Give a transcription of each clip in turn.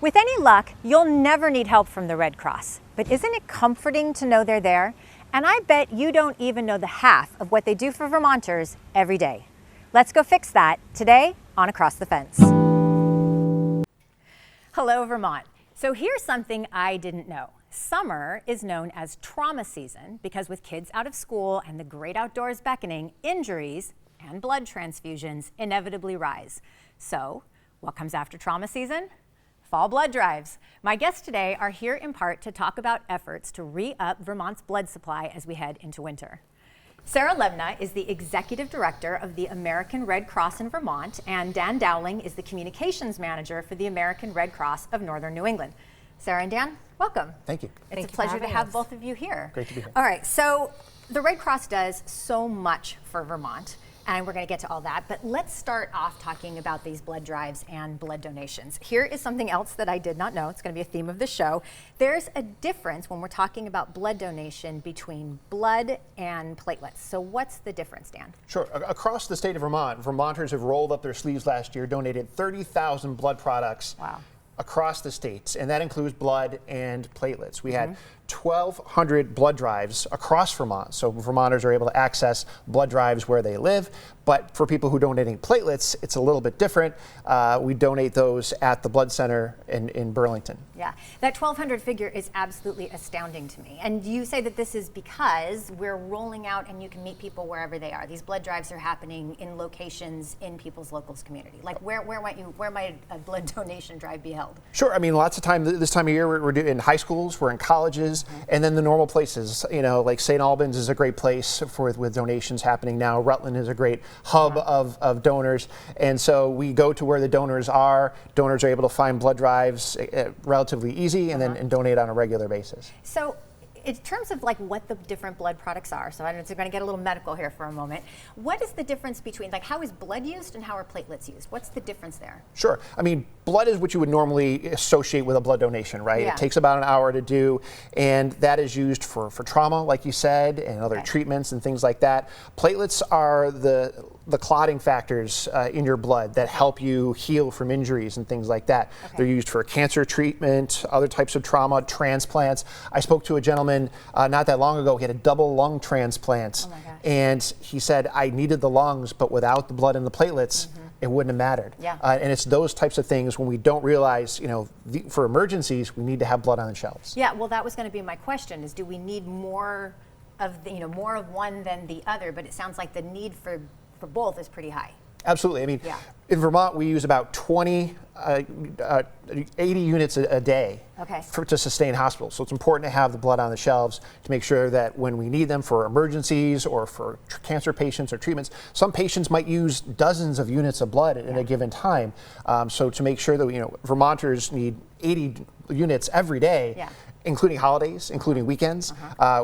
With any luck, you'll never need help from the Red Cross. But isn't it comforting to know they're there? And I bet you don't even know the half of what they do for Vermonters every day. Let's go fix that today on Across the Fence. Hello, Vermont. So here's something I didn't know. Summer is known as trauma season because with kids out of school and the great outdoors beckoning, injuries and blood transfusions inevitably rise. So what comes after trauma season? Fall blood drives. My guests today are here in part to talk about efforts to re-up Vermont's blood supply as we head into winter. Sarah Levna is the Executive Director of the American Red Cross in Vermont, and Dan Dowling is the Communications Manager for the American Red Cross of Northern New England. Sarah and Dan, welcome. Thank you. It's a pleasure to have both of you here. Great to be here. All right, so the Red Cross does so much for Vermont, and we're going to get to all that, but let's start off talking about these blood drives and blood donations. Here is something else that I did not know. It's going to be a theme of the show. There's a difference when we're talking about blood donation between blood and platelets. So what's the difference, Dan? Sure. Across the state of Vermont, Vermonters have rolled up their sleeves last year, donated 30,000 blood products. Wow. Across the states, and that includes blood and platelets. We had 1,200 blood drives across Vermont, so Vermonters are able to access blood drives where they live. But for people who donate platelets, it's a little bit different. We donate those at the blood center in Burlington. Yeah, that 1,200 figure is absolutely astounding to me. And you say that this is because we're rolling out and you can meet people wherever they are. These blood drives are happening in locations in people's local community. Like where might a blood donation drive be held? Sure. I mean, lots of time this time of year we're in high schools, we're in colleges, and then the normal places. You know, like St. Albans is a great place with donations happening now. Rutland is a great hub of donors, and so we go to where the donors are. Donors are able to find blood drives relatively easy, and then donate on a regular basis. So, in terms of like what the different blood products are, so I'm going to get a little medical here for a moment. What is the difference between, like, how is blood used and how are platelets used? What's the difference there? Sure. I mean, blood is what you would normally associate with a blood donation, right? Yeah. It takes about an hour to do, and that is used for trauma, like you said, and other treatments and things like that. Platelets are the clotting factors in your blood that help you heal from injuries and things like that. They're used for cancer treatment, other types of trauma, transplants. I spoke to a gentleman not that long ago. He had a double lung transplant, and he said, I needed the lungs, but without the blood and the platelets, it wouldn't have mattered. Yeah. And it's those types of things when we don't realize, you know, for emergencies, we need to have blood on the shelves. Yeah, well, that was going to be my question, is do we need more of more of one than the other? But it sounds like the need for both is pretty high. Absolutely. I mean, in Vermont, we use about 80 units a day to sustain hospitals. So it's important to have the blood on the shelves to make sure that when we need them for emergencies or for cancer patients or treatments, some patients might use dozens of units of blood at a given time. So to make sure that, Vermonters need 80 units every day, including holidays, including weekends.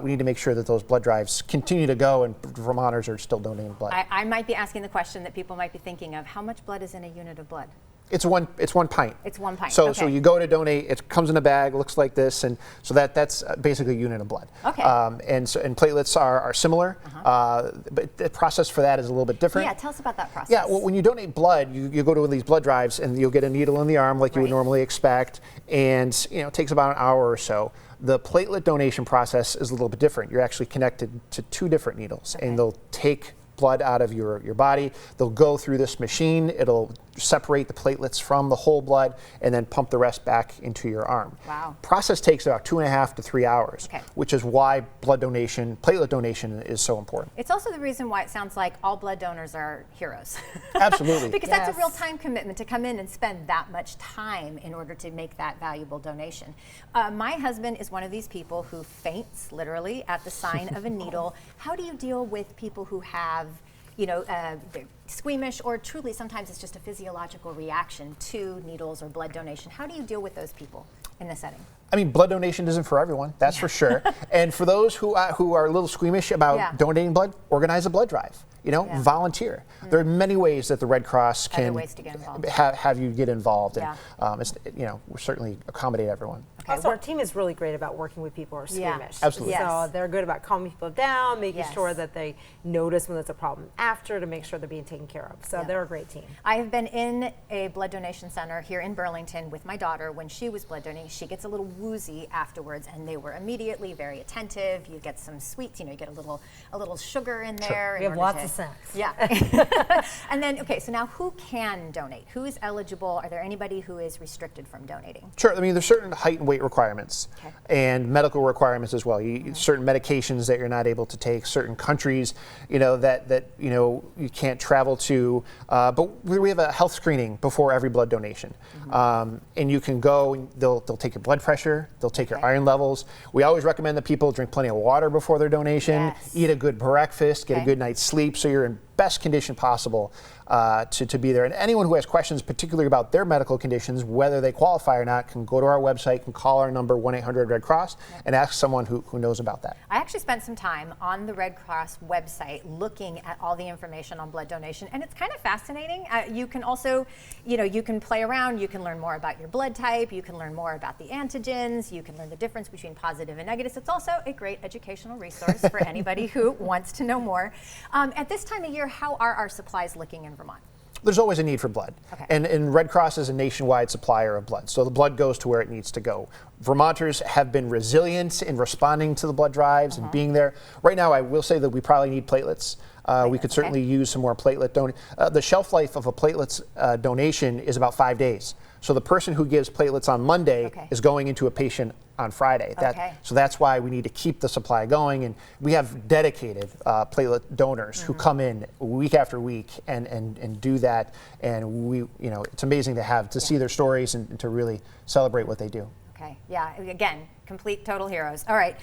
We need to make sure that those blood drives continue to go and Vermonters are still donating blood. I might be asking the question that people might be thinking of. How much blood is in a unit of blood? It's one pint. It's 1 pint. So you go to donate, it comes in a bag, looks like this, and so that's basically a unit of blood. Okay. And platelets are similar, but the process for that is a little bit different. Yeah, tell us about that process. Yeah, well, when you donate blood, you go to these blood drives and you'll get a needle in the arm like you would normally expect, and it takes about an hour or so. The platelet donation process is a little bit different. You're actually connected to two different needles, and they'll take blood out of your body. They'll go through this machine. It'll separate the platelets from the whole blood and then pump the rest back into your arm. Wow. Process takes about 2.5 to 3 hours, which is why platelet donation is so important. It's also the reason why it sounds like all blood donors are heroes. Absolutely. Because that's a real time commitment to come in and spend that much time in order to make that valuable donation. My husband is one of these people who faints literally at the sign of a needle. How do you deal with people who have they're squeamish, or truly sometimes it's just a physiological reaction to needles or blood donation? How do you deal with those people? in this setting? I mean, blood donation isn't for everyone, that's for sure. And for those who are a little squeamish about donating blood, organize a blood drive. Volunteer. There are many ways that the Red Cross can ways to get involved. Have you get involved, and we certainly accommodate everyone. Okay. Also, our team is really great about working with people who are squeamish. Absolutely. So they're good about calming people down, making sure that they notice when there's a problem after to make sure they're being taken care of. So they're a great team. I have been in a blood donation center here in Burlington with my daughter when she was blood donating. She gets a little woozy afterwards, and they were immediately very attentive. You get some sweets, you get a little sugar in there. We have lots of snacks. Yeah. And then, okay, so now who can donate? Who is eligible? Are there anybody who is restricted from donating? Sure. I mean, there's certain height and weight requirements and medical requirements as well. Certain medications that you're not able to take, certain countries, that you can't travel to. But we have a health screening before every blood donation. And you can go, and they'll take your blood pressure, they'll take your iron levels. We always recommend that people drink plenty of water before their donation, eat a good breakfast, get a good night's sleep, so you're in best condition possible to be there. And anyone who has questions, particularly about their medical conditions, whether they qualify or not, can go to our website, can call our number 1-800-RED-CROSS and ask someone who knows about that. I actually spent some time on the Red Cross website looking at all the information on blood donation, and it's kind of fascinating. You can also, you can play around, you can learn more about your blood type, you can learn more about the antigens, you can learn the difference between positive and negatives. It's also a great educational resource for anybody who wants to know more. At this time of year, how are our supplies looking in Vermont? There's always a need for blood. And Red Cross is a nationwide supplier of blood. So the blood goes to where it needs to go. Vermonters have been resilient in responding to the blood drives and being there. Right now, I will say that we probably need platelets. We could certainly use some more platelet donation. The shelf life of a platelets donation is about 5 days. So the person who gives platelets on Monday is going into a patient on Friday. So that's why we need to keep the supply going, and we have dedicated platelet donors who come in week after week and do that. And we, it's amazing to see their stories and to really celebrate what they do. Okay. Yeah. Again, complete total heroes. All right.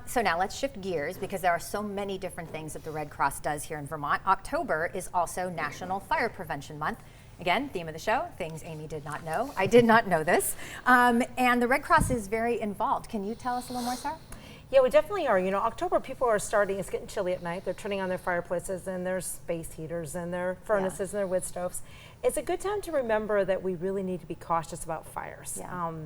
So now let's shift gears because there are so many different things that the Red Cross does here in Vermont. October is also National Fire Prevention Month. Again, theme of the show, things Amy did not know. I did not know this. And the Red Cross is very involved. Can you tell us a little more, Sarah? Yeah, we definitely are. October, people are starting, it's getting chilly at night. They're turning on their fireplaces and their space heaters and their furnaces and their wood stoves. It's a good time to remember that we really need to be cautious about fires.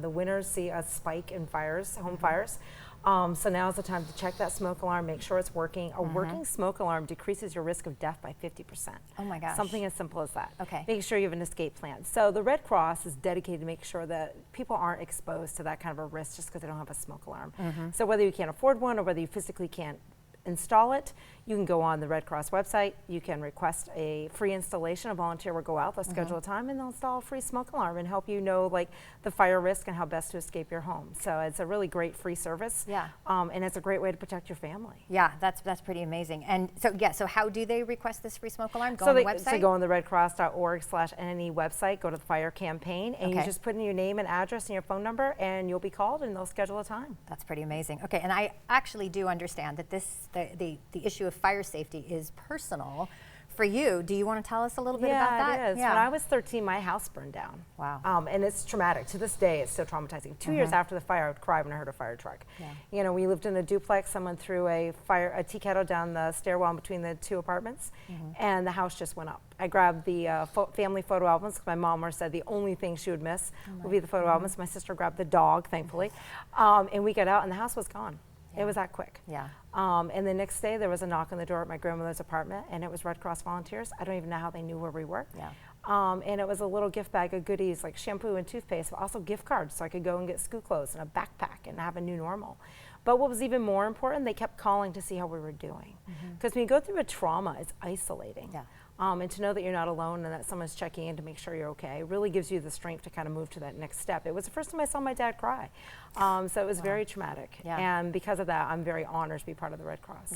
The winters see a spike in fires, home fires. So now is the time to check that smoke alarm, make sure it's working. A working smoke alarm decreases your risk of death by 50%. Oh my gosh. Something as simple as that. Okay. Making sure you have an escape plan. So the Red Cross is dedicated to make sure that people aren't exposed to that kind of a risk just because they don't have a smoke alarm. So whether you can't afford one or whether you physically can't install it, you can go on the Red Cross website. You can request a free installation. A volunteer will go out, they'll schedule a time, and they'll install a free smoke alarm and help you know the fire risk and how best to escape your home. So it's a really great free service. And it's a great way to protect your family. Yeah, that's pretty amazing. And so how do they request this free smoke alarm? Go on the website? So go on the redcross.org/NNE website, go to the fire campaign, and you just put in your name and address and your phone number, and you'll be called, and they'll schedule a time. That's pretty amazing. Okay, and I actually do understand that the issue of fire safety is personal for you. Do you want to tell us a little bit about that? Yeah, it is. When I was 13, my house burned down. Wow. And it's traumatic. To this day, it's still traumatizing. 2 years after the fire, I would cry when I heard a fire truck. We lived in a duplex. Someone threw a tea kettle down the stairwell in between the two apartments, and the house just went up. I grabbed the family photo albums because my mom said the only thing she would miss would be the photo albums. My sister grabbed the dog, thankfully, and we got out, and the house was gone. It was that quick. And the next day there was a knock on the door at my grandmother's apartment, and it was Red Cross volunteers. I don't even know how they knew where we were. And it was a little gift bag of goodies like shampoo and toothpaste, but also gift cards so I could go and get school clothes and a backpack and have a new normal. But what was even more important, they kept calling to see how we were doing. Because when you go through a trauma, it's isolating. And to know that you're not alone and that someone's checking in to make sure you're okay really gives you the strength to kind of move to that next step. It was the first time I saw my dad cry. So it was very traumatic. And because of that, I'm very honored to be part of the Red Cross.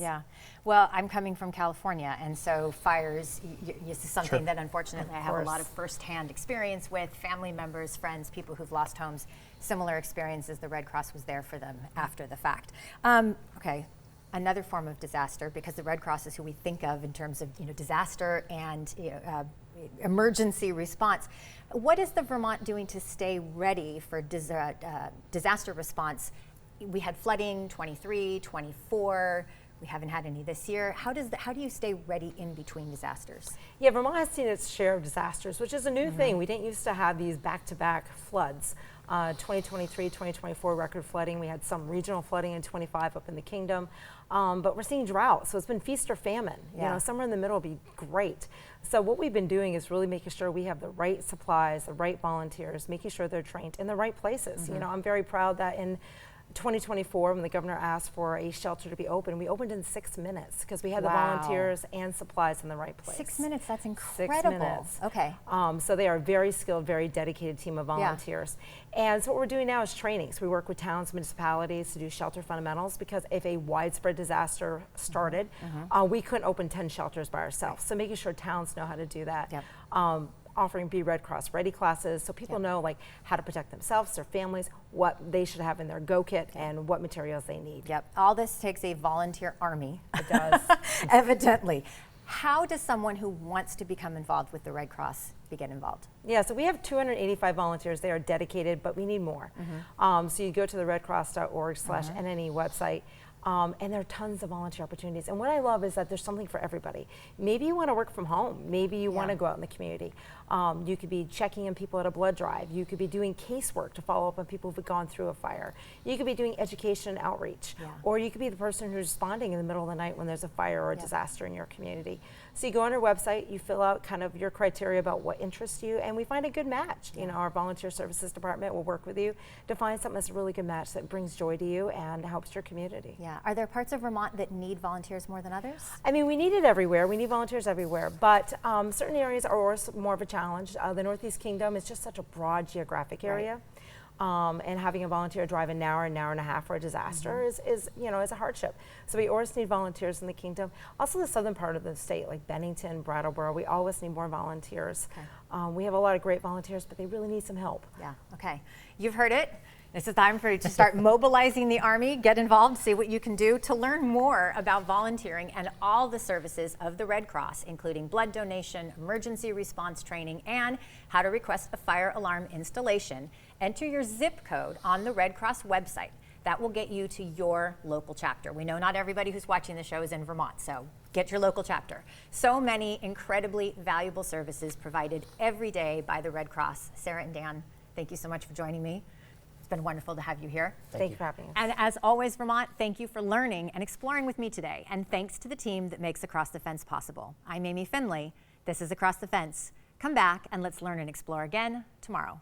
Well, I'm coming from California, and so fires is something that unfortunately I have a lot of firsthand experience with, family members, friends, people who've lost homes, similar experiences. The Red Cross was there for them after the fact. Okay. Another form of disaster, because the Red Cross is who we think of in terms of disaster and emergency response. What is the Vermont doing to stay ready for disaster response? We had flooding 23, 24. We haven't had any this year. How do you stay ready in between disasters? Yeah, Vermont has seen its share of disasters, which is a new thing. We didn't used to have these back-to-back floods. 2023, 2024 record flooding. We had some regional flooding in 25 up in the Kingdom, but we're seeing drought. So it's been feast or famine. You know, somewhere in the middle would be great. So what we've been doing is really making sure we have the right supplies, the right volunteers, making sure they're trained in the right places. You know, I'm very proud that in 2024, when the governor asked for a shelter to be open, we opened in 6 minutes because we had the volunteers and supplies in the right place. 6 minutes, that's incredible. 6 minutes. Okay. So they are a very skilled, very dedicated team of volunteers. And so what we're doing now is training. So we work with towns, municipalities to do shelter fundamentals, because if a widespread disaster started, we couldn't open 10 shelters by ourselves. So making sure towns know how to do that. Offering Be Red Cross Ready classes so people know like how to protect themselves, their families, what they should have in their go kit, and what materials they need. All this takes a volunteer army. It does. Evidently. How does someone who wants to become involved with the Red Cross get involved? Yeah, so we have 285 volunteers. They are dedicated, but we need more. So you go to the redcross.org/NNE website. And there are tons of volunteer opportunities. And what I love is that there's something for everybody. Maybe you want to work from home. Maybe you want to go out in the community. You could be checking in people at a blood drive. You could be doing casework to follow up on people who've gone through a fire. You could be doing education and outreach. Or you could be the person who's responding in the middle of the night when there's a fire or a disaster in your community. So you go on our website, you fill out kind of your criteria about what interests you, and we find a good match. You know, our volunteer services department will work with you to find something that's a really good match that brings joy to you and helps your community. Are there parts of Vermont that need volunteers more than others? I mean, we need it everywhere. We need volunteers everywhere, but certain areas are always more of a challenge. The Northeast Kingdom is just such a broad geographic area. And having a volunteer drive an hour and a half for a disaster is a hardship. So we always need volunteers in the Kingdom. Also the southern part of the state, like Bennington, Brattleboro, we always need more volunteers. We have a lot of great volunteers, but they really need some help. Okay. You've heard it. This is time for you to start mobilizing the Army. Get involved, see what you can do. To learn more about volunteering and all the services of the Red Cross, including blood donation, emergency response training, and how to request a fire alarm installation, enter your zip code on the Red Cross website. That will get you to your local chapter. We know not everybody who's watching the show is in Vermont, so get your local chapter. So many incredibly valuable services provided every day by the Red Cross. Sarah and Dan, thank you so much for joining me. It's been wonderful to have you here. Thank you for having us. And as always, Vermont, thank you for learning and exploring with me today. And thanks to the team that makes Across the Fence possible. I'm Amy Finley. This is Across the Fence. Come back and let's learn and explore again tomorrow.